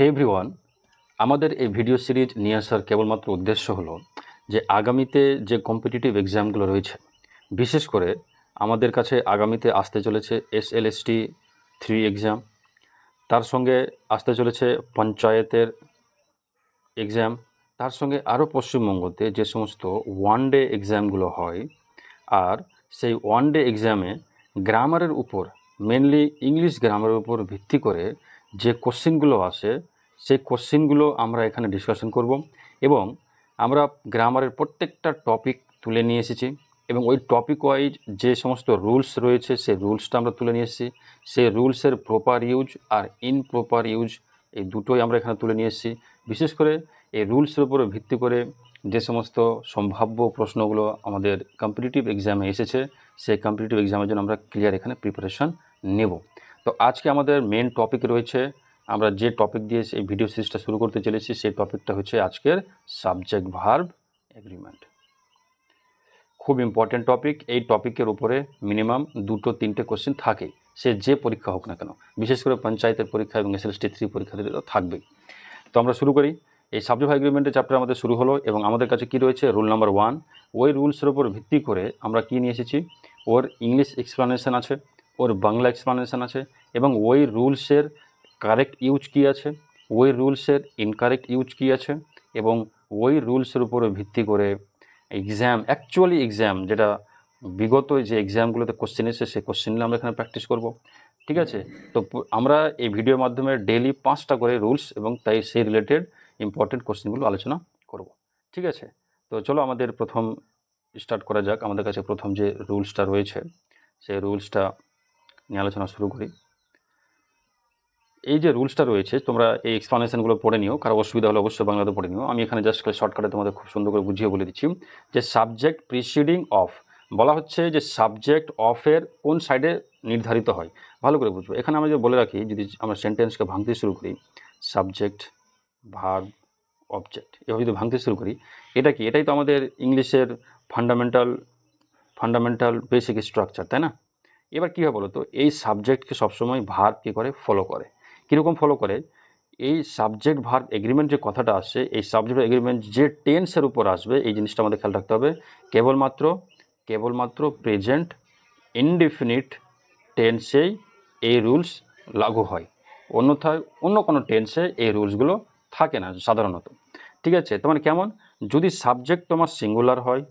হে everyone, আমাদের এই video series নিয়ে আসার কেবলমাত্র উদ্দেশ্য হলো যে আগামীতে যে কম্পিটিটিভ এক্সামগুলো রয়েছে, বিশেষ করে আমাদের কাছে আগামীতে আসতে চলেছে SLST 3 এক্সাম, তার সঙ্গে আসতে চলেছে পঞ্চায়েতের এক্সাম, তার সঙ্গে আরও পশ্চিমবঙ্গতে যে সমস্ত ওয়ান ডে এক্সামগুলো হয়, আর সেই ওয়ান ডে এক্সামে গ্রামারের উপর, মেনলি ইংলিশ গ্রামারের উপর ভিত্তি করে যে কোশ্চিনগুলো আসে, সেই কোশ্চিনগুলো আমরা এখানে ডিসকাশন করব। এবং আমরা গ্রামারের প্রত্যেকটা টপিক তুলে নিয়ে এসেছি এবং ওই টপিক ওয়াইজ যে সমস্ত রুলস রয়েছে সেই রুলসটা আমরা তুলে নিয়ে এসেছি। সেই রুলসের প্রপার ইউজ আর ইনপ্রপার ইউজ এই দুটোই আমরা এখানে তুলে নিয়ে এসেছি। বিশেষ করে এই রুলসের উপরে ভিত্তি করে যে সমস্ত সম্ভাব্য প্রশ্নগুলো আমাদের কম্পিটিটিভ এক্সামে এসেছে, সেই কম্পিটিটিভ এক্সামের জন্য আমরা ক্লিয়ার এখানে প্রিপারেশান নেব। তো আজকে আমাদের মেন টপিক রয়েছে, আমরা যে টপিক দিয়ে এই ভিডিও সিরিজটা শুরু করতে চলেছি সেই টপিকটা হচ্ছে আজকের সাবজেক্ট ভার্ব এগ্রিমেন্ট। খুব ইম্পর্টেন্ট টপিক। এই টপিকের উপরে মিনিমাম 2-3টে কোশ্চেন থাকেই, সে যে পরীক্ষা হোক না কেন, বিশেষ করে পঞ্চায়েতের পরীক্ষা এবং SLST 3 পরীক্ষা দিলে তো থাকবেই। তো আমরা শুরু করি। এই সাবজেক্ট ভার্ব এগ্রিমেন্টের চ্যাপ্টার আমাদের শুরু হলো এবং আমাদের কাছে কী রয়েছে, রুল নাম্বার 1। ওই রুলসের উপর ভিত্তি করে আমরা কী নিয়ে এসেছি, ওর ইংলিশ এক্সপ্লানেশন আছে, ওর বাংলা এক্সপ্লানেশন আছে, এবং ওই রুলসের কারেক্ট ইউজ কী আছে, ওই রুলসের ইনকারেক্ট ইউজ কী আছে, এবং ওই রুলসের উপরে ভিত্তি করে এক্সাম, অ্যাকচুয়ালি এক্সাম যেটা বিগত যে এক্সামগুলোতে কোশ্চেন এসে সেই কোশ্চেনগুলো আমরা এখানে প্র্যাকটিস করব। ঠিক আছে? তো আমরা এই ভিডিওর মাধ্যমে ডেইলি 5টা করে রুলস এবং তাই সেই রিলেটেড ইম্পর্টেন্ট কোশ্চেনগুলো আলোচনা করব। ঠিক আছে? তো চলো আমাদের প্রথম স্টার্ট করা যাক। আমাদের কাছে প্রথম যে রুলসটা রয়েছে সেই রুলসটা নিয়ে আলোচনা শুরু করি। এই যে রুলসটা রয়েছে, তোমরা এই এক্সপ্লানেশনগুলো পড়ে নিও, কারো অসুবিধা হলে অবশ্যই বাংলাতে পড়ে নিও। আমি এখানে জাস্ট শর্টকাটে তোমাদের খুব সুন্দর করে বুঝিয়ে বলে দিচ্ছি যে সাবজেক্ট প্রিসিডিং অফ বলা হচ্ছে যে সাবজেক্ট অফের কোন সাইডে নির্ধারিত হয়, ভালো করে বুঝবো। এখানে আমরা যে বলে রাখি, যদি আমরা সেন্টেন্সকে ভাঙতে শুরু করি, সাবজেক্ট ভার্ব অবজেক্ট এভাবে যদি ভাঙতে শুরু করি, এটা কি, এটাই তো আমাদের ইংলিশের ফান্ডামেন্টাল বেসিক স্ট্রাকচার, তাই না? এবার কী হয় বলো তো, এই সাবজেক্টকে সবসময় ভার্ব কী করে, ফলো করে। কীরকম ফলো করে, এই সাবজেক্ট ভার্ব এগ্রিমেন্ট যে কথাটা আসছে, এই সাবজেক্ট এগ্রিমেন্ট যে টেন্সের উপর আসবে এই জিনিসটা আমাদের খেয়াল রাখতে হবে। কেবলমাত্র প্রেজেন্ট ইনডিফিনিট টেন্সেই এই রুলস লাগু হয়, অন্যথায় অন্য কোনো টেন্সে এই রুলসগুলো থাকে না সাধারণত। ঠিক আছে? তোমার কেমন, যদি সাবজেক্ট তোমার সিঙ্গুলার হয়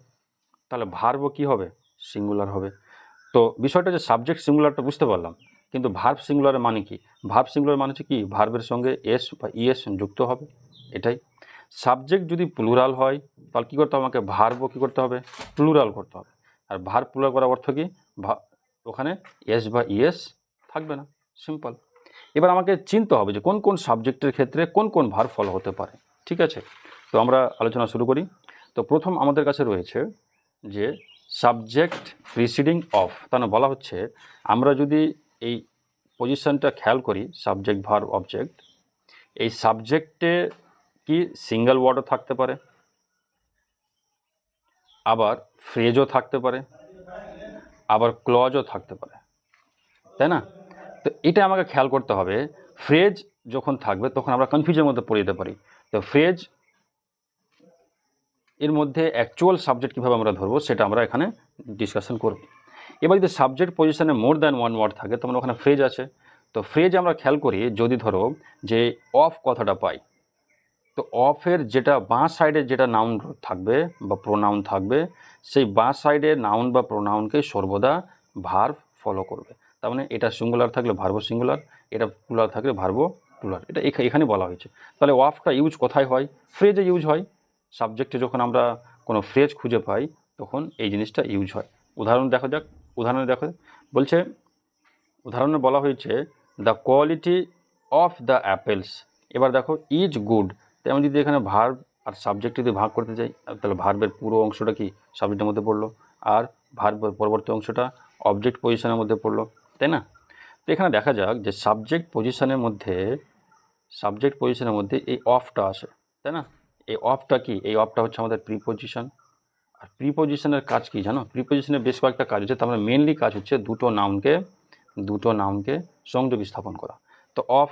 তাহলে ভার্বও কী হবে, সিঙ্গুলার হবে। তো বিষয়টা যে সাবজেক্ট সিঙ্গুলারটা বুঝতে পারলাম, কিন্তু ভার্ব সিঙ্গুলারের মানে কি, ভার্ব সিঙ্গুলার মানে হচ্ছে কি, ভার্বের সঙ্গে এস বা ইএস যুক্ত হবে, এটাই। সাবজেক্ট যদি প্লুরাল হয় তাহলে কী করতে হবে, আমাকে ভার্বও কী করতে হবে, প্লুরাল করতে হবে। আর ভার্ব প্লুরাল করার অর্থ কি, ওখানে এস বা ইএস থাকবে না, সিম্পল। এবার আমাকে চিনতে হবে যে কোন কোন সাবজেক্টের ক্ষেত্রে কোন কোন ভার্ব ফলো হতে পারে। ঠিক আছে? তো আমরা আলোচনা শুরু করি। তো প্রথম আমাদের কাছে রয়েছে যে সাবজেক্ট প্রিসিডিং অফ, তার মানে বলা হচ্ছে আমরা যদি এই পজিশনটা খেয়াল করি, সাবজেক্ট ভার্ব অবজেক্ট, এই সাবজেক্টে কি সিঙ্গেল ওয়ার্ডও থাকতে পারে, আবার ফ্রেজও থাকতে পারে, আবার ক্লজও থাকতে পারে, তাই না? তো এটা আমাকে খেয়াল করতে হবে। ফ্রেজ যখন থাকবে তখন আমরা কনফিউজনের মধ্যে পড়ে যেতে পারি। তো ফ্রেজ এর মধ্যে অ্যাকচুয়াল সাবজেক্ট কীভাবে আমরা ধরবো সেটা আমরা এখানে ডিসকাশন করব। এবার যদি সাবজেক্ট পজিশনে মোর দ্যান ওয়ান ওয়ার্ড থাকে তখন ওখানে ফ্রেজ আছে। তো ফ্রেজ আমরা খেয়াল করি, যদি ধরো যে অফ কথাটা পাই, তো অফের যেটা বাঁ সাইডে যেটা নাউন থাকবে বা প্রোনাউন থাকবে, সেই বাঁ সাইডে নাউন বা প্রোনাউনকে সর্বদা ভার্ব ফলো করবে। তার মানে এটা সিঙ্গুলার থাকলে ভার্বও সিঙ্গুলার, এটা প্লুরাল থাকলে ভার্বও প্লুরাল, এটা এখানে বলা হয়েছে। তাহলে অফটা ইউজ কোথায় হয়, ফ্রেজে ইউজ হয়। সাবজেক্টে যখন আমরা কোনো ফ্রেজ খুঁজে পাই তখন এই জিনিসটা ইউজ হয়। উদাহরণে দেখো, বলছে, উদাহরণে বলা হয়েছে the quality of the apples. এবার দেখো ইজ গুড, তাই আমি যদি এখানে ভার্ব আর সাবজেক্ট যদি ভাগ করতে চাই তাহলে ভার্বের পুরো অংশটা কি সাবজেক্টের মধ্যে পড়লো, আর ভার্বের পরবর্তী অংশটা অবজেক্ট পজিশনের মধ্যে পড়লো, তাই না? তো এখানে দেখা যাক যে সাবজেক্ট পজিশনের মধ্যে এই অফটা আসে, তাই না? এই অফটা কি, এই অফটা হচ্ছে আমাদের প্রিপজিশন। আর প্রিপজিশনের কাজ কি জানো, প্রিপজিশনের বেশ কয়েকটা কাজ হচ্ছে, তার মানে মেনলি কাজ হচ্ছে দুটো নাউনকে সংযোগ স্থাপন করা। তো অফ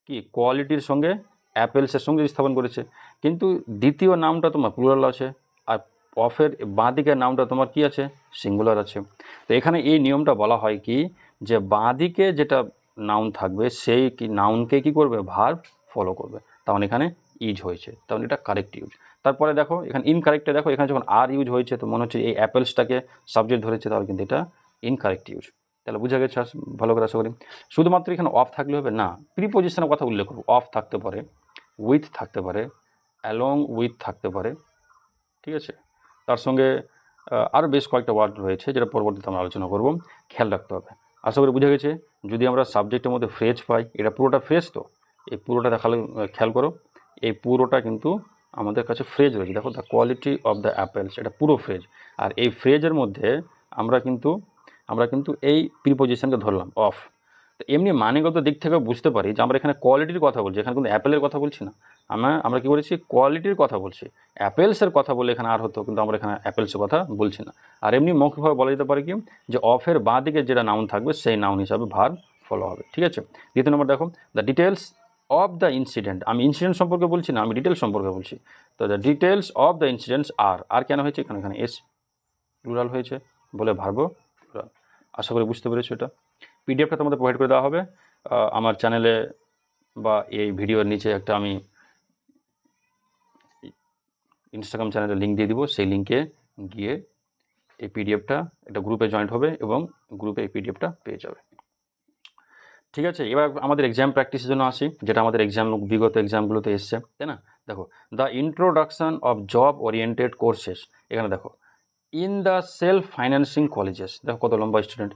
কি, কোয়ালিটির সঙ্গে অ্যাপেলসের সঙ্গে স্থাপন করেছে, কিন্তু দ্বিতীয় নামটা তোমার প্লুরাল আছে, আর অফের বাঁ দিকের নামটা তোমার কি আছে, সিঙ্গুলার আছে। তো এখানে এই নিয়মটা বলা হয় কি, যে বাঁ দিকে যেটা নাউন থাকবে সেই নাউনকে কি করবে, ভার্ব ফলো করবে। তার মানে এখানে ইজ হয়েছে, তার মানে এটা কারেক্ট ইউজ। তারপরে দেখো এখানে ইনকারেক্টে, দেখো এখানে যখন আর ইউজ হয়েছে তো মনে হচ্ছে এই অ্যাপেলসটাকে সাবজেক্ট ধরেছে, তাহলে কিন্তু এটা ইনকারেক্ট ইউজ। তাহলে বুঝা গেছে ভালো করে আশা করি। শুধুমাত্র এখানে অফ থাকলে হবে না, প্রিপোজিশনের কথা উল্লেখ করবো। অফ থাকতে পারে, উইথ থাকতে পারে, অ্যালং উইথ থাকতে পারে, ঠিক আছে। তার সঙ্গে আরও বেশ কয়েকটা ওয়ার্ড রয়েছে যেটা পরবর্তীতে আমরা আলোচনা করব, খেয়াল রাখতে হবে। আশা করি বুঝা গেছে। যদি আমরা সাবজেক্টের মধ্যে ফ্রেজ পাই, এটা পুরোটা ফ্রেজ, তো এই পুরোটা দেখালে খেয়াল করো, এই পুরোটা কিন্তু আমাদের কাছে ফ্রেজ রয়েছে। দেখো the quality of the apples, এটা পুরো ফ্রেজ। আর এই ফ্রেজের মধ্যে আমরা কিন্তু এই প্রিপোজিশনকে ধরলাম অফ। তো এমনি মানেগত দিক থেকে বুঝতে পারি যে আমরা এখানে কোয়ালিটির কথা বলছি, এখানে কিন্তু অ্যাপেলের কথা বলছি না। আমরা কী বলেছি, কোয়ালিটির কথা বলছি। অ্যাপেলসের কথা বলে এখানে আর হতো, কিন্তু আমরা এখানে অ্যাপেলসের কথা বলছি না। আর এমনি মৌখিকভাবে বলা যেতে পারে কি, যে অফের বাঁ দিকে যেটা নাউন থাকবে সেই নাউন হিসাবে ভার্ব ফলো হবে, ঠিক আছে। দ্বিতীয় নম্বর দেখো, the details of the incident. আমি ইনসিডেন্ট সম্পর্কে বলছি না, আমি ডিটেলস সম্পর্কে বলছি। তো the details of the incidents আর কেন হয়েছে, এখানে এস প্লুরাল হয়েছে বলে ভার্বও প্লুরাল। আশা করি বুঝতে পেরেছো। এটা পিডিএফটা তোমাদের প্রোভাইড করে দেওয়া হবে আমার চ্যানেলে, বা এই ভিডিওর নিচে একটা আমি ইনস্টাগ্রাম চ্যানেলে লিঙ্ক দিয়ে দিব। সেই লিঙ্কে গিয়ে এই পিডিএফটা একটা গ্রুপে জয়েন্ট হবে এবং গ্রুপে এই পিডিএফটা পেয়ে যাবে, ঠিক আছে। এবার আমাদের এক্সাম প্র্যাকটিসের জন্য আসি, যেটা আমাদের বিগত এক্সামগুলোতে এসছে, তাই না। দেখো the introduction of job oriented courses. এখানে দেখো in the self financing colleges, দেখো কত লম্বা স্টুডেন্ট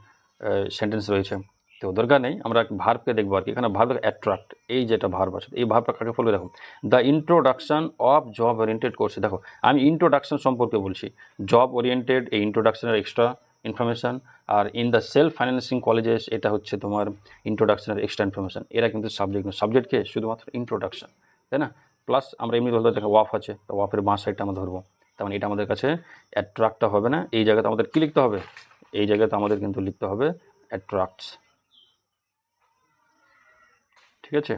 সেন্টেন্স রয়েছে। তো দরকার নেই, আমরা ভার্বকে দেখবো আর কি। এখানে ভার্ব অ্যাট্রাক্ট, এই যেটা ভার্ব আছে, এই ভার্বটা কাকে ফলো, দেখো the introduction of job oriented কোর্সে। দেখো আমি ইন্ট্রোডাকশন সম্পর্কে বলছি, জব ওরিয়েন্টেড এই ইন্ট্রোডাকশনের এক্সট্রা ইনফরমেশান, আর in the self financing colleges এটা হচ্ছে তোমার ইন্ট্রোডাকশনের এক্সট্রা ইনফরমেশান। এরা কিন্তু সাবজেক্ট নয়, সাবজেক্টকে শুধুমাত্র ইন্ট্রোডাকশন, তাই না। প্লাস আমরা এমনি ধরতে দেখো ওয়াফ আছে, তো ওয়াফের বাঁ সাইডটা আমরা ধরবো। তার মানে এটা আমাদের কাছে অ্যাট্রাক্টটা হবে না, এই জায়গাতে আমাদের কী লিখতে হবে, এই জায়গাতে আমাদের কিন্তু লিখতে হবে অ্যাট্রাক্টস, ঠিক আছে।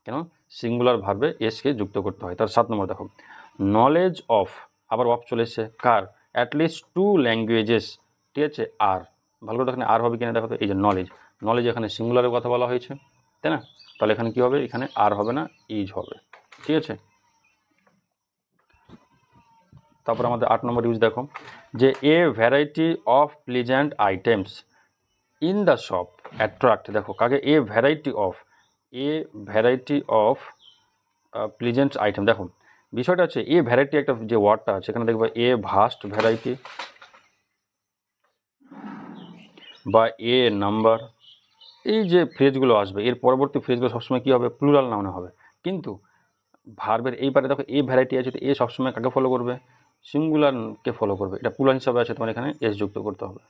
কেন, সিঙ্গুলার ভার্বে এসকে যুক্ত করতে হয়। তার 7 নম্বর দেখো, নলেজ অফ, আবার অফ চলে এসছে কার, অ্যাটলিস্ট 2 ল্যাঙ্গুয়েজেস, ঠিক আছে। আর ভালো করে দেখেন আর হবে কিনা, দেখো তো এই যে নলেজ এখানে সিঙ্গুলারের কথা বলা হয়েছে, তাই না। তাহলে এখানে কী হবে, এখানে আর হবে না, ইজ হবে, ঠিক আছে। তারপর আমাদের 8 নম্বর ইউজ দেখো, যে a variety of pleasant items in the shop attract. দেখো কাকে, a variety of pleasant item. দেখো বিষয়টা হচ্ছে এ ভ্যারাইটি, একটা যে ওয়ার্ডটা আছে এখানে দেখবে এ ভাস্ট ভ্যারাইটি বা এ নাম্বার, এই যে ফ্রেজগুলো আসবে এর পরবর্তী ফ্রেজগুলো সবসময় কী হবে, প্লুরাল নাউনে হবে। কিন্তু ভার্বের এইবারে দেখো এ ভ্যারাইটি আছে, তো এ সবসময় কাকে ফলো করবে, সিঙ্গুলারকে ফলো করবে। এটা প্লুরাল হিসাবে আছে, তোমার এখানে এস যুক্ত করতে হবে,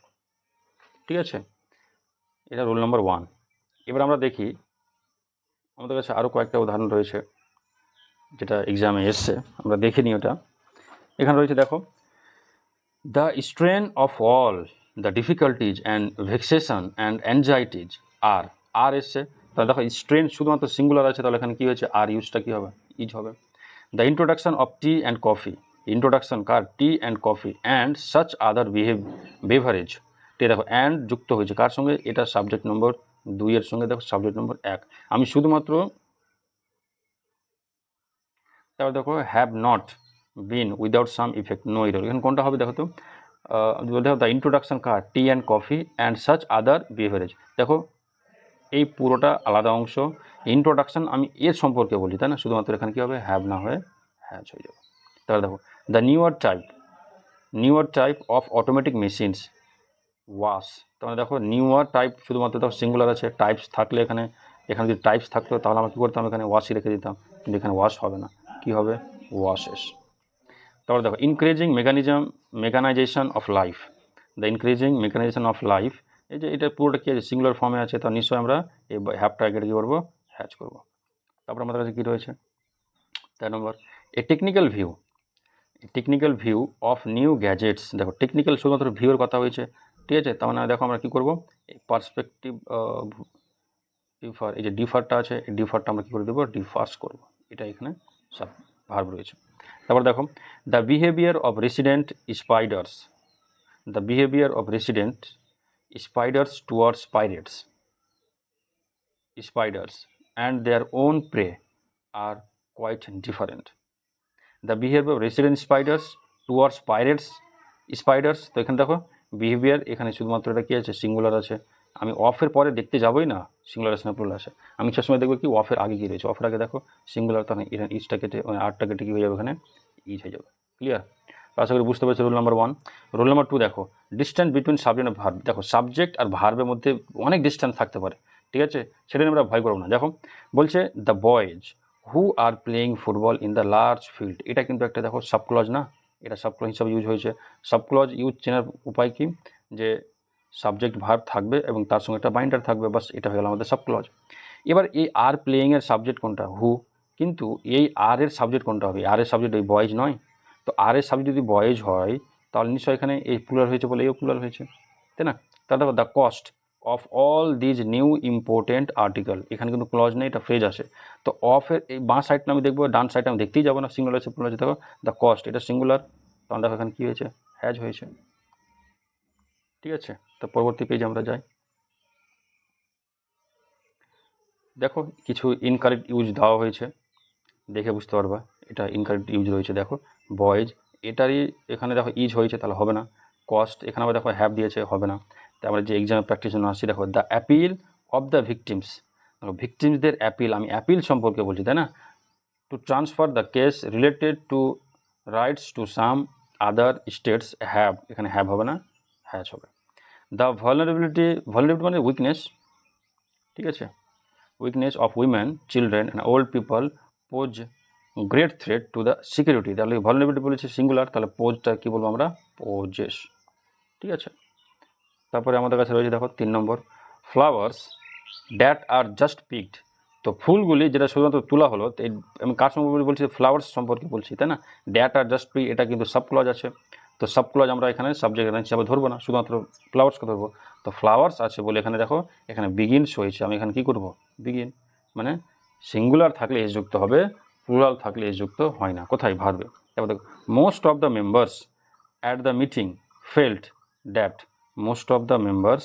ঠিক আছে। এটা রুল নাম্বার 1। এবার আমরা দেখি, আমাদের কাছে আরও কয়েকটা উদাহরণ রয়েছে যেটা এক্সামে এসছে, আমরা দেখে নিই ওটা। এখানে রয়েছে দেখো, the strain of all the difficulties and vexation and anxieties আর এসছে। তাহলে দেখো স্ট্রেন শুধুমাত্র সিঙ্গুলার আছে, তাহলে এখানে কী হয়েছে, আর ইউজটা কী হবে, ইজ হবে। The introduction of T and coffee, introduction কার, tea and coffee and such other beverage, ঠিক দেখো অ্যান্ড যুক্ত হয়েছে কার সঙ্গে, এটা সাবজেক্ট নম্বর 2 এর সঙ্গে, দেখো সাবজেক্ট নম্বর 1। আমি শুধুমাত্র, তারপর দেখো have not been without some effect, no error, এখানে কোনটা হবে দেখো তো, দেখো দ্য ইন্ট্রোডাকশন কার, tea and coffee and such other beverages. দেখো এই পুরোটা আলাদা অংশ, ইন্ট্রোডাকশন আমি এর সম্পর্কে বলি, তাই না, শুধুমাত্র এখানে কী হবে, হ্যাভ না হয়ে হ্যাজ হয়ে যাবে। তাহলে দেখো the newer type of automatic machines wash, তাহলে দেখো নিউয়ার টাইপ শুধুমাত্র দেখো সিঙ্গুলার আছে, টাইপস থাকলে এখানে যদি টাইপস থাকতো তাহলে আমরা কী করতাম, এখানে ওয়াশই রেখে দিতাম, কিন্তু এখানে ওয়াশ হবে না, কী হবে, ওয়াশেস। তারপরে দেখো increasing mechanisation of life, the increasing mechanisation of life, এই যে এটা পুরোটা কী আছে, সিঙ্গুলার ফর্মে আছে, তো নিশ্চয়ই আমরা এই হ্যাভটা আগে কী করবো, হ্যাজ করবো। তারপর আমাদের কাছে কী রয়েছে 3 number, a technical view of new gadgets. দেখো টেকনিক্যাল শুধুমাত্র ভিউর কথা হয়েছে, ঠিক আছে। তার মানে দেখো আমরা কী করবো, এই পার্সপেক্টিভ ডিফার, এই যে ডিফারটা আছে, এই ডিফারটা আমরা কী করে দেবো, ডিফার্স করবো, এটা এখানে সব ভার্ব রয়েছে। তারপর দেখো the behaviour of resident spider's, the behaviour of resident spider's towards pirates, spiders and their own prey are quite different. The behavior of resident spiders towards pirates spiders, তো এখানে দেখো বিহেভিয়ার এখানে শুধুমাত্র এটা কী আছে, সিঙ্গুলার আছে। আমি অফের পরে দেখতে যাবোই না সিঙ্গুলার আছে না প্লুরাল আছে, আমি সবসময় দেখবো কি অফের আগে কী রয়েছে, অফের আগে দেখো সিঙ্গুলার, তখন এখানে ইজটা কেটে আরটা কেটে কী হয়ে যাবে, এখানে ইজ হয়ে যাবে। ক্লিয়ার? আশা করি বুঝতে পারছি রুল নাম্বার 1। রুল নাম্বার 2 দেখো ডিস্ট্যান্স বিটুইন সাবজেক্ট আর ভার্ব। দেখো সাবজেক্ট আর ভার্বের মধ্যে অনেক ডিস্ট্যান্স থাকতে পারে, ঠিক আছে, সেটা নিয়ে আমরা ভয় করবো না। দেখো বলছে the boys who are playing football in the large field, এটা কিন্তু একটা দেখো সাবক্লজ না, এটা সাবক্লজ হিসাবে ইউজ হয়েছে। সাবক্লজ ইউজ চেনার উপায় কি, যে সাবজেক্ট ভার্ব থাকবে এবং তার সঙ্গে একটা বাইন্ডার থাকবে, বাস এটা হয়ে গেল আমাদের সাবক্লজ। এবার এই আর প্লেয়িংয়ের সাবজেক্ট কোনটা, হু, কিন্তু এই আর এর সাবজেক্ট কোনটা হবে, আর এর সাবজেক্ট ওই বয়েজ নয়, তো আর এর সাবজেক্ট যদি বয়েজ হয় তাহলে নিশ্চয়ই এখানে এই প্লুরাল হয়েছে বলে এও প্লুরাল হয়েছে, তাই না? তাহলে দেখো the cost of all these new important article, এখানে কিন্তু ক্লজ নেই, এটা ফ্রেজ আছে। তো অফের এই বাঁ সাইডটা আমি দেখবো, ডান সাইডটা আমি দেখতেই যাবো না, সিঙ্গুলার আছে প্লুরাল আছে। দেখো দ্য কস্ট এটা সিঙ্গুলার, তখন দেখো এখানে কী হয়েছে, হ্যাজ হয়েছে, ঠিক আছে। তো পরবর্তী পেজে আমরা যাই। দেখো কিছু ইনকারেক্ট ইউজ দেওয়া হয়েছে, দেখে বুঝতে পারবা এটা ইনকারেক্ট ইউজ রয়েছে। দেখো বয়েজ এটারই এখানে দেখো ইজ হয়েছে, তাহলে হবে না। কস্ট এখানে আবার দেখো হ্যাভ দিয়েছে, হবে না। তারপরে যে এক্সামে প্র্যাকটিস জন্য আসছি, দেখো the appeal of the victims, দেখো ভিকটিমসদের অ্যাপিল, আমি অ্যাপিল সম্পর্কে বলছি, তাই না, to transfer the case related to rights to some other states, have, এখানে হ্যাভ হবে না, হ্যাজ হবে। দ্য ভালনারেবিলিটি, ভালনারেবিলিটি মানে উইকনেস, ঠিক আছে, weakness of women, children and old people pose great threat to the security, তাহলে vulnerability বলেছে singular, তাহলে পোজটা কী বলবো আমরা, পোজেস, ঠিক আছে। তারপরে আমাদের কাছে রয়েছে দেখো 3 number flowers that are just picked, তো ফুলগুলি যেটা শুধুমাত্র তোলা হলো, তো আমি কার সম্পর্কে বলছি, ফ্লাওয়ার্স সম্পর্কে বলছি, তাই না। দ্যাট আর জাস্ট পিক এটা কিন্তু সাবক্লজ আছে, তো সাবক্লজ আমরা এখানে সাবজেক্ট হিসাবে ধরবো না, শুধুমাত্র ফ্লাওয়ার্সকে ধরবো। তো ফ্লাওয়ার্স আছে বলে এখানে দেখো এখানে বিগিনস হয়েছে, আমি এখানে কী করবো, বিগিন, মানে সিঙ্গুলার থাকলে এস যুক্ত হবে, প্লুরাল থাকলে এস যুক্ত হয় না, কোথায়, ভার্বে। তারপর দেখো most of the members at the meeting felt that, most of the members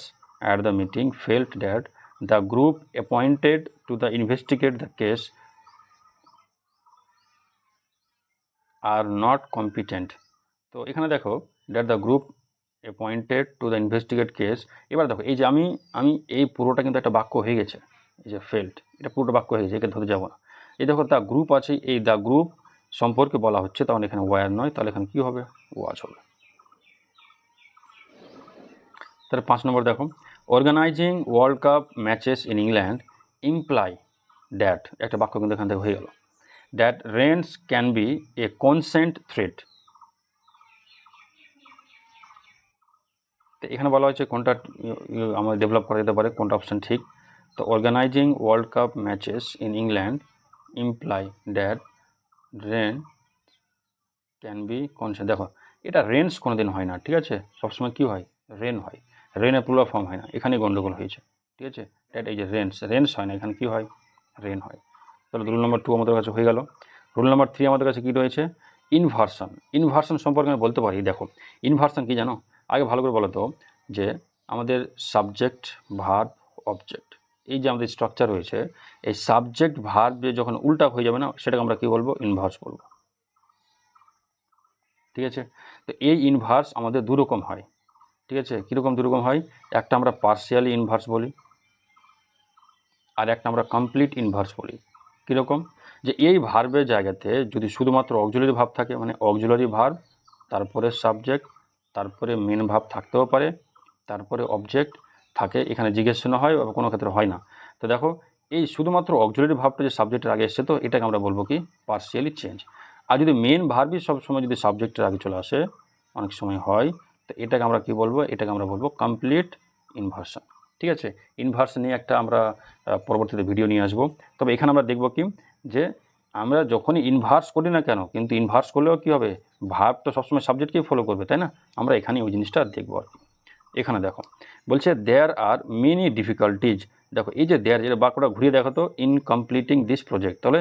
at the meeting felt that the group appointed to the investigate the case are not competent, তো এখানে দেখো that the group appointed to the investigate case, এবার দেখো এই যে আমি এই পুরোটা কিন্তু একটা বাক্য হয়ে গেছে, এই যে ফেল্ট এটা পুরোটা বাক্য হয়ে গেছে, একে ধরে যাবো না। এই দেখো দ্য গ্রুপ আছে, এই দ্য গ্রুপ সম্পর্কে বলা হচ্ছে, তখন এখানে ওয়ার নয়, তাহলে এখানে কী হবে, ওয়াজ হবে। তাহলে 5 নম্বর দেখো organizing world cup matches in England imply that, একটা বাক্য কিন্তু এখান থেকে হয়ে গেল, that rents can be a constant threat, তো এখানে বলা হয়েছে কোনটা আমাদের ডেভেলপ করা যেতে পারে, কোনটা অপশান ঠিক। তো organizing world cup matches in England imply that rent can be constant, দেখো এটা রেন্টস কোনো দিন হয় না, ঠিক আছে, সবসময় কী হয়, রেন হয়, রেনের প্লুরাল ফর্ম হয় না, এখানেই গন্ডগোল হয়েছে, ঠিক আছে। দ্যাট এই যে রেন্টস হয় না, এখানে কী হয়, রেন হয়। তাহলে রুল নাম্বার 2 আমাদের কাছে হয়ে গেল। রুল নাম্বার 3 আমাদের কাছে কী রয়েছে, ইনভার্সন। ইনভার্সন সম্পর্কে আমি বলতে পারি, দেখো ইনভার্সন কী জানো, আগে ভালো করে বলো তো, যে আমাদের সাবজেক্ট ভার্ব অবজেক্ট, এই যে আমাদের স্ট্রাকচার রয়েছে, এই সাবজেক্ট ভার্ব যে যখন উল্টা হয়ে যাবে না, সেটাকে আমরা কী বলবো, ইনভার্স বলবো, ঠিক আছে। তো এই ইনভার্স আমাদের দুরকম হয়, ঠিক আছে, কীরকম দুরকম হয়, একটা আমরা পার্শিয়ালি ইনভার্স বলি, আর একটা আমরা কমপ্লিট ইনভার্স বলি। কীরকম, যে এই ভার্বের জায়গাতে যদি শুধুমাত্র অক্সিলারি ভার্ব থাকে, মানে অক্সিলারি ভার্ব তারপরে সাবজেক্ট তারপরে মেন ভার্ব থাকতেও পারে, তারপরে অবজেক্ট থাকে, এখানে জিজ্ঞাসা হয় বা কোনো ক্ষেত্রে হয় না। তো দেখো এই শুধুমাত্র অক্সিলারি ভার্বটা যে সাবজেক্টের আগে এসছে, তো এটাকে আমরা বলবো কি, পার্শিয়ালি চেঞ্জ। আর যদি মেন ভার্বই সবসময় যদি সাবজেক্টের আগে চলে আসে, অনেক সময় হয়, তো এটাকে আমরা কি বলবো, এটাকে আমরা বলবো কমপ্লিট ইনভার্সন, ঠিক আছে। ইনভার্সন নিয়ে একটা আমরা পরবর্তীতে ভিডিও নিয়ে আসবো। তবে এখানে আমরা দেখব কি, যে আমরা যখনই ইনভার্স করি না কেন, কিন্তু ইনভার্স করলেও কী হবে, ভার্ব তো সবসময় সাবজেক্টকেই ফলো করবে, তাই না, আমরা এখানে ওই জিনিসটা দেখবো আর কি। এখানে দেখো বলছে দেয়ার আর মেনি ডিফিকাল্টিজ দেখো এই যে দেয়ার, যেটা বাক্যটা ঘুরিয়ে দেখো তো, ইন কমপ্লিটিং দিস প্রজেক্ট, তাহলে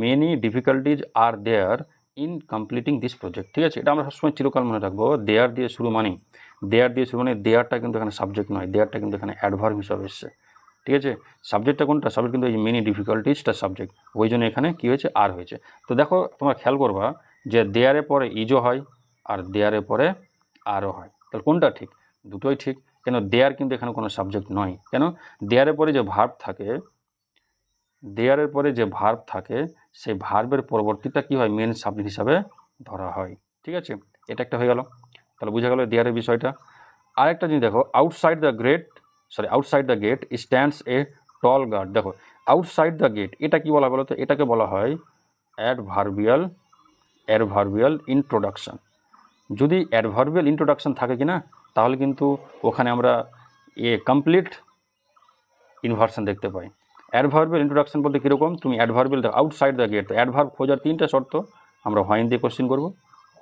many difficulties are there in completing this project. ঠিক আছে, এটা আমরা সবসময় চিরকাল মনে রাখবো। দেয়ার দিয়ে শুরু মানে দেয়ারটা কিন্তু এখানে সাবজেক্ট নয়, দেয়ারটা কিন্তু এখানে অ্যাডভার্ব হিসাবে এসছে। ঠিক আছে, সাবজেক্টটা কোনটা? সাবজেক্ট কিন্তু এই মেনি ডিফিকাল্টিজটা সাবজেক্ট, ওই জন্য এখানে কী হয়েছে? আর হয়েছে। তো দেখো তোমরা খেয়াল করবা যে দেয়ারের পরে ইজও হয় আর দেয়ারের পরে আরও হয়, তাহলে কোনটা ঠিক? দুটোই ঠিক। কেন? দেয়ার কিন্তু এখানে কোনো সাবজেক্ট নয়। কেন? দেয়ারের পরে যে ভার্ব থাকে, সেই ভার্বের পরবর্তীটা কী হয়? মেন সাবজেক্ট হিসাবে ধরা হয়। ঠিক আছে, এটা একটা হয়ে গেল। তাহলে বোঝা গেল দেয়ারের বিষয়টা। আরেকটা জিনিস দেখো, outside the gate stands a tall guard. দেখো আউটসাইড দ্য গেট, এটা কি বলা বলো তো? এটাকে বলা হয় অ্যাডভার্বিয়াল ইন্ট্রোডাকশন। যদি অ্যাডভার্বিয়াল ইন্ট্রোডাকশন থাকে কি না, তাহলে কিন্তু ওখানে আমরা কমপ্লিট ইনভার্সন দেখতে পাই। অ্যাডভার্বিয়াল ইন্ট্রোডাকশন বলতে কীরকম? তুমি অ্যাডভার্বিয়াল দেখো, আউটসাইড দ্য গেট, অ্যাডভার্ব খোঁজার তিনটা শর্ত। আমরা হোয়েন দিয়ে কোশ্চেন করব,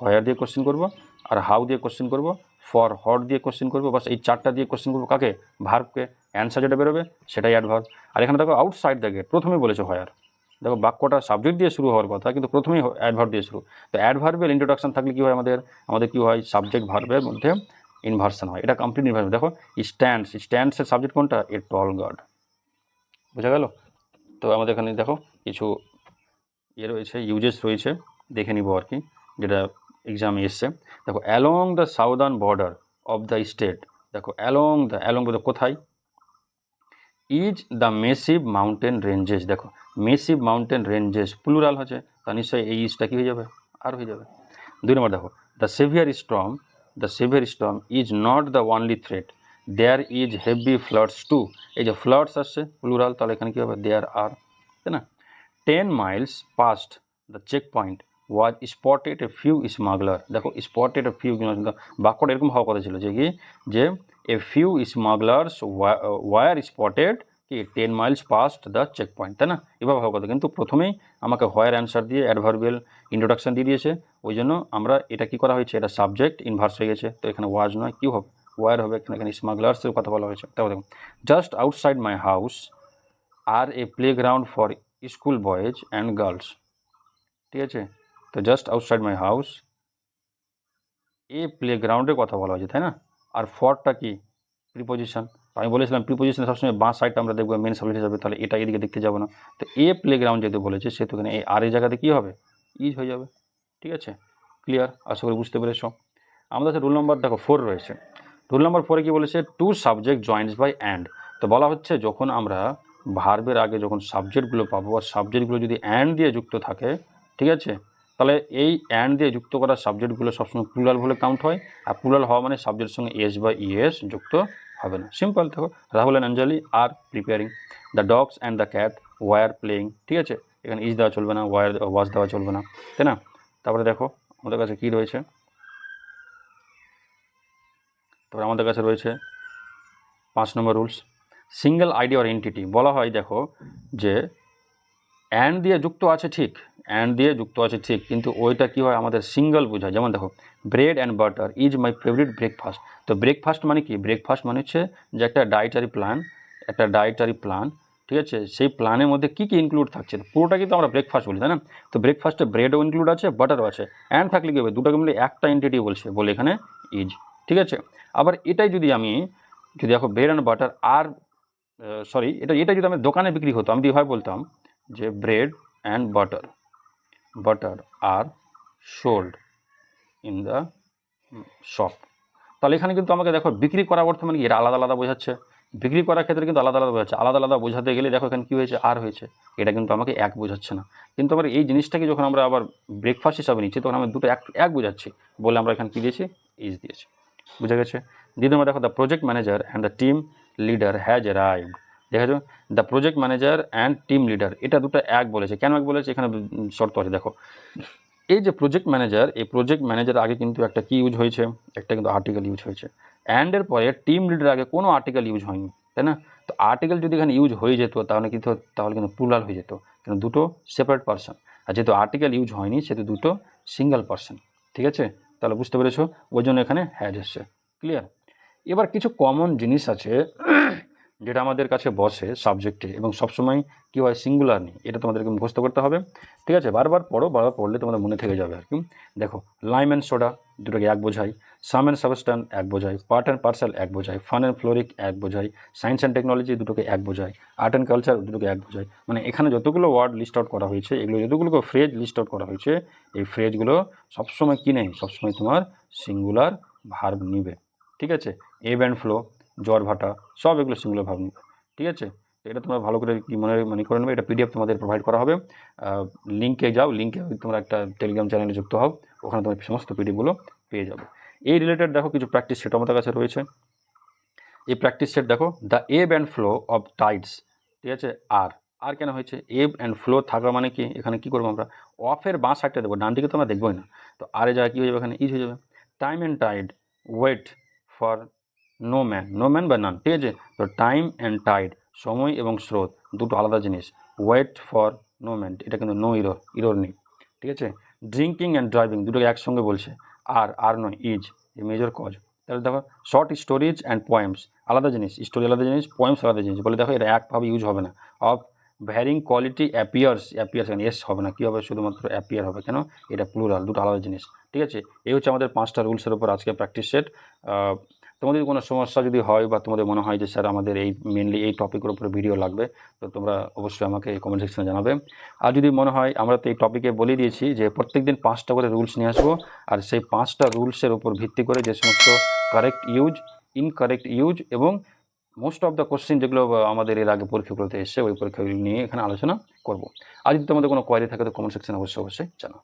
হোয়ার দিয়ে কোশ্চেন করব, আর হাউ দিয়ে কোশ্চেন করব, ফর হট দিয়ে কোশ্চেন করব। বাস এই চারটা দিয়ে কোশ্চেন করবো। কাকে? ভার্বকে। অ্যান্সার যেটা বেরোবে সেটাই অ্যাডভার্ব। আর এখানে দেখো আউটসাইড দ্য গেট, প্রথমেই বলেছে হোয়ার। দেখো বাক্যটা সাবজেক্ট দিয়ে শুরু হওয়ার কথা, কিন্তু প্রথমেই অ্যাডভার্ব দিয়ে শুরু। তো অ্যাডভার্বিয়াল ইন্ট্রোডাকশন থাকলে কী হয়? আমাদের কী হয়? সাবজেক্ট ভার্বের মধ্যে ইনভার্সন হয়। এটা কমপ্লিট ইনভার্সন। দেখো স্ট্যান্ডসের সাবজেক্ট কোনটা? এ টল গার্ড। বোঝা গেল? তো আমাদের এখানে দেখো কিছু রয়েছে, ইউজেস রয়েছে, দেখে নিব আর কি, যেটা এক্সামে এসছে। দেখো along the southern border of the state. দেখো অ্যালং বলতে কোথায়? Is the massive mountain ranges. দেখো মেসিভ মাউন্টেন রেঞ্জেস প্লুরাল হচ্ছে, তা নিশ্চয়ই এই ইজটা কী হয়ে যাবে? আর হয়ে যাবে। 2 নম্বর দেখো, the severe storm is not the only threat, there is heavy floods too. এই যে ফ্লাডস আসছে প্লুরাল, তাহলে এখানে কী হবে? দেয়ার আর, তাই না? 10 miles past the checkpoint was spotted a few smuggler। দেখো spotted a few, বাক্যটা এরকম হওয়ার কথা ছিল যে a few smugglers were spotted কি 10 miles past the checkpoint, তাই না? এভাবে হওয়ার কথা, কিন্তু প্রথমেই আমাকে হোয়ার অ্যান্সার দিয়ে অ্যাডভার্বিয়াল ইন্ট্রোডাকশন দিয়ে দিয়েছে, ওই জন্য আমরা এটা কি করা হয়েছে? এটা সাবজেক্ট ইনভার্স হয়ে গেছে। তো এখানে ওয়াজ নয়, কী হবে? ওয়ার হবে। এখানে স্মাগলার্সের কথা বলা হয়েছে। তারপর দেখুন, just outside my house are a playground for school boys and girls. ঠিক আছে, তো just outside my house, a প্লেগ্রাউন্ডের কথা বলা হয়েছে, তাই না? আর ফরটা কি? প্রিপোজিশন। আমি বলেছিলাম প্রিপোজিশন সবসময় বাঁ সাইডটা আমরা দেখবো মেন সাবজেক্ট হিসাবে, তাহলে এটা এদিকে দেখতে যাবো না। তো এ প্লেগ্রাউন্ড যেহেতু বলেছে, সেহেতু এখানে এই আর এই জায়গাতে কী হবে? ইজ হয়ে যাবে। ঠিক আছে, ক্লিয়ার? আশা করি বুঝতে পেরেছ। আমাদের কাছে রুল নম্বর দেখো 4 রয়েছে। রুল নম্বর 4-এ কী বলেছে? Two subject joints by and. তো বলা হচ্ছে যখন আমরা ভার্বের আগে যখন সাবজেক্টগুলো পাবো, আর সাবজেক্টগুলো যদি অ্যান্ড দিয়ে যুক্ত থাকে, ঠিক আছে, তাহলে এই অ্যান্ড দিয়ে যুক্ত করা সাবজেক্টগুলো সবসময় প্লুরাল বলে কাউন্ট হয়। আর প্লুরাল হওয়া মানে সাবজেক্টের সঙ্গে এস বা ইএস যুক্ত হবে না। সিম্পল। দেখো Rahul and Anjali are preparing, the dogs and the cat were playing. ঠিক আছে, এখানে ইজ দেওয়া চলবে না, ওয়াজ দেওয়া চলবে না, তাই না? তারপরে দেখো আমাদের কাছে কী রয়েছে, তারপরে আমাদের কাছে রয়েছে 5 number rules, single ID or entity. বলা হয় দেখো যে অ্যান্ড দিয়ে যুক্ত আছে ঠিক, কিন্তু ওইটা কী হয়? আমাদের সিঙ্গল বোঝায়। যেমন দেখো bread and butter is my favourite breakfast. তো ব্রেকফাস্ট মানে কি? ব্রেকফাস্ট মানে হচ্ছে যে একটা ডায়েটারি প্ল্যান, ঠিক আছে, সেই প্ল্যানের মধ্যে কী কী ইনক্লুড থাকছে, পুরোটা কিন্তু আমরা ব্রেকফাস্ট বলি, তাই না? তো ব্রেকফাস্টে ব্রেডও ইনক্লুড আছে, বাটারও আছে। অ্যান্ড থাকলে কী হবে? দুটোকে মিলে একটা এন্টিটি বলে এখানে ইজ। ঠিক আছে, আবার এটাই যদি দেখো ব্রেড অ্যান্ড বাটার আর এটা যদি আমি দোকানে বিক্রি হতো, আমি এভাবে বলতাম যে bread and butter are sold in the shop. তাহলে এখানে কিন্তু আমাকে দেখো বিক্রি করা অর্থ মানে কি? এরা আলাদা আলাদা বোঝাচ্ছে। বিক্রি করার ক্ষেত্রে কিন্তু আলাদা আলাদা বোঝাচ্ছে। আলাদা আলাদা বোঝাতে গেলে দেখো এখানে কী হয়েছে? আর হয়েছে। এটা কিন্তু আমাকে এক বোঝাচ্ছে না। কিন্তু আবার এই জিনিসটাকে যখন আমরা আবার ব্রেকফাস্ট হিসাবে নিচ্ছি, তখন আমরা দুটো এক বোঝাচ্ছি বলে আমরা এখানে কী দিয়েছি? ইজ দিয়েছি। বুঝা গেছে? দ্বিতীয় নম্বর দেখো, the project manager and the team leader has arrived. দেখেছো, the project manager and team leader, এটা দুটো এক বলেছে। কেন এক বলেছে? এখানে শর্ত আছে। দেখো এই যে প্রজেক্ট ম্যানেজার, এই প্রজেক্ট ম্যানেজার আগে কিন্তু একটা কি ইউজ হয়েছে? একটা কিন্তু আর্টিকেল ইউজ হয়েছে। অ্যান্ডের পরে টিম লিডার আগে কোনো আর্টিকেল ইউজ হয়নি, তাই না? তো আর্টিকেল যদি এখানে ইউজ হয়ে যেত তাহলে কিন্তু প্লুরাল হয়ে যেত, কিন্তু দুটো সেপারেট পারসন। আর যেহেতু আর্টিকেল ইউজ হয়নি, সেহেতু দুটো সিঙ্গেল পারসন। ঠিক আছে, তাহলে বুঝতে পেরেছো? ওই জন্য এখানে হ্যাজ এসছে। ক্লিয়ার? এবার কিছু কমন জিনিস আছে যেটা আমাদের কাছে বসে সাবজেক্টে এবং সবসময় কী হয় সিঙ্গুলার নেই, এটা তোমাদেরকে মুখস্থ করতে হবে। ঠিক আছে, বারবার পড়ো, বারবার পড়লে তোমাদের মনে থেকে যাবে আর কি। দেখো, লাইম অ্যান্ড সোডা দুটোকে এক বোঝায়, সাম অ্যান্ড সাবস্ট্যান্স এক বোঝায়, পার্ট অ্যান্ড পার্সেল এক বোঝায়, ফান অ্যান্ড ফ্লোরিক এক বোঝায়, সায়েন্স অ্যান্ড টেকনোলজি দুটোকে এক বোঝায়, আর্ট অ্যান্ড কালচার দুটোকে এক বোঝায়। মানে এখানে যতগুলো ওয়ার্ড লিস্ট আউট করা হয়েছে, এগুলো যতগুলো ফ্রেজ লিস্ট আউট করা হয়েছে, এই ফ্রেজগুলো সবসময় কী নেই, সবসময় তোমার সিঙ্গুলার ভার্ব নিবে। ঠিক আছে, এব অ্যান্ড ফ্লো, জ্বর ভাটা, সব এগুলো সিঙ্গুলার ভার্ব নিবে। ঠিক আছে, এটা তোমরা ভালো করে কি মনে করে নেবে। এটা পিডিএফ তোমাদের প্রোভাইড করা হবে, লিঙ্কে যাও, লিঙ্কে তোমরা একটা টেলিগ্রাম চ্যানেলে যুক্ত হও, ওখানে তোমার সমস্ত পিডিএফগুলো পেয়ে যাবে। এই রিলেটেড দেখো কিছু প্র্যাকটিস সেট আমাদের কাছে রয়েছে। এই প্র্যাকটিস সেট দেখো, দ্য এব অ্যান্ড ফ্লো অফ টাইডস। ঠিক আছে, আর কেন হয়েছে, এব অ্যান্ড ফ্লো থাকা মানে কি, এখানে কী করবো আমরা, অফের বাঁ সাইডটা দেবো, ডান দিকে তো আমরা দেখবোই না, তো আরে জায়গায় কী হয়ে যাবে, এখানে ইজ হয়ে যাবে। Time and tide wait for no man বা নান। ঠিক আছে, তো টাইম অ্যান্ড টাইড, সময় এবং স্রোত দুটো আলাদা জিনিস। ওয়েট ফর নো ম্যান, এটা কিন্তু নো ইরোর নেই। ঠিক আছে, ড্রিঙ্কিং অ্যান্ড ড্রাইভিং দুটোকে একসঙ্গে বলছে, আর নয়, ইজ এ মেজর কজ। তাহলে দেখো, শর্ট স্টোরিজ অ্যান্ড পোয়েমস আলাদা জিনিস, স্টোরি আলাদা জিনিস, পোয়েমস আলাদা জিনিস, বলে দেখো এটা একভাবে ইউজ হবে না। অফ ভ্যারিং কোয়ালিটি অ্যাপিয়ার্স কেন এস হবে না, কী হবে, শুধুমাত্র অ্যাপিয়ার হবে, কেন, এটা প্লুরাল, দুটো আলাদা জিনিস। ঠিক আছে, এই হচ্ছে আমাদের 5টা রুলসের উপর আজকে প্র্যাকটিস সেট। তোমাদের কোনো সমস্যা যদি হয় বা তোমাদের মনে হয় যে স্যার আমাদের এই মেনলি এই টপিকের উপরে ভিডিও লাগবে, তো তোমরা অবশ্যই আমাকে কমেন্ট সেকশনে জানাবে। আর যদি মনে হয়, আমরা তো এই টপিকে বলে দিয়েছি যে প্রত্যেক দিন 5টা করে রুলস নিয়ে আসবো, আর সেই 5টা রুলসের উপর ভিত্তি করে যে সমস্ত কারেক্ট ইউজ, ইনকারেক্ট ইউজ এবং মোস্ট অফ দ্য কোশ্চেন যেগুলো আমাদের এর আগে পরীক্ষাগুলোতে এসছে, ওই পরীক্ষাগুলো নিয়ে এখানে আলোচনা করব। আর যদি তোমাদের কোনো কোয়ারি থাকে তো কমেন্ট সেকশনে অবশ্যই জানাও।